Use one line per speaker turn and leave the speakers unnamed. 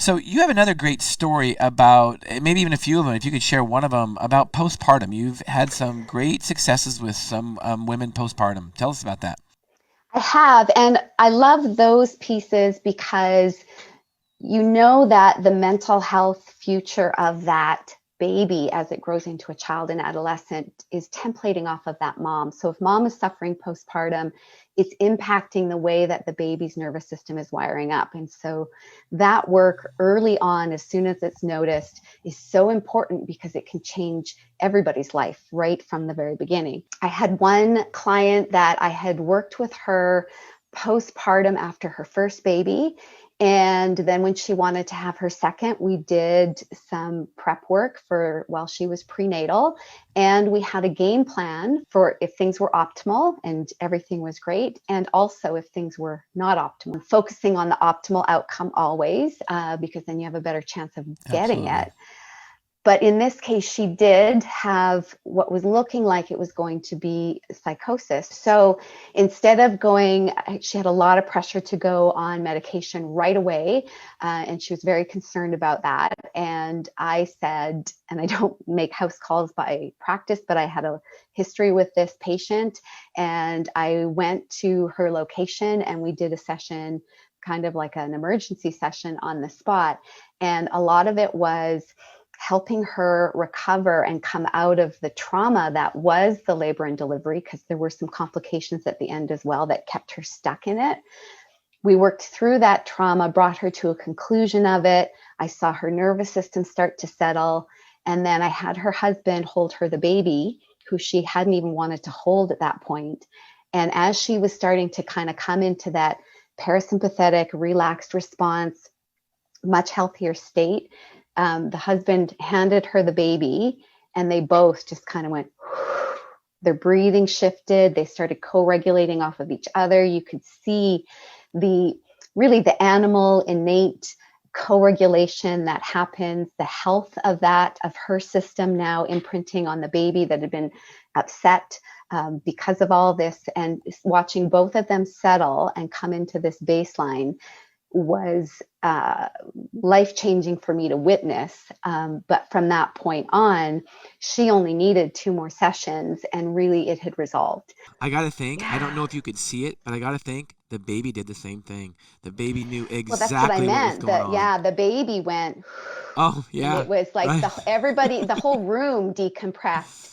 So you have another great story about, maybe even a few of them, if you could share one of them, about postpartum. You've had some great successes with some women postpartum. Tell us about that.
I have, and I love those pieces because you know that the mental health future of that baby as it grows into a child and adolescent is templating off of that mom. So if mom is suffering postpartum, it's impacting the way that the baby's nervous system is wiring up. And so that work early on, as soon as it's noticed, is so important because it can change everybody's life right from the very beginning. I had one client that I had worked with her postpartum after her first baby. And then when she wanted to have her second, we did some prep work for while she was prenatal. And we had a game plan for if things were optimal and everything was great. And also if things were not optimal, focusing on the optimal outcome always, because then you have a better chance of getting
Absolutely.
it. But in this case, she did have what was looking like it was going to be psychosis. So instead of going, she had a lot of pressure to go on medication right away. And she was very concerned about that. And I said, and I don't make house calls by practice, but I had a history with this patient. And I went to her location and we did a session, kind of like an emergency session on the spot. And a lot of it was helping her recover and come out of the trauma that was the labor and delivery, because there were some complications at the end as well that kept her stuck in it. We worked through that trauma, brought her to a conclusion of it. I saw her nervous system start to settle. And then I had her husband hold her the baby, who she hadn't even wanted to hold at that point. And as she was starting to kind of come into that parasympathetic, relaxed response, much healthier state, the husband handed her the baby and they both just kind of went, their breathing shifted. They started co-regulating off of each other. You could see the animal innate co-regulation that happens, the health of her system now imprinting on the baby that had been upset because of all this, and watching both of them settle and come into this baseline was life-changing for me to witness. But from that point on, she only needed 2 more sessions and really it had resolved.
I got to think, I don't
Yeah.
know if you could see it, but I got to think the baby did the same thing. The baby knew
Well, that's what I
exactly what was
meant.
going on.
The baby went,
Oh,
and
yeah,
it was like
right.
the whole room decompressed.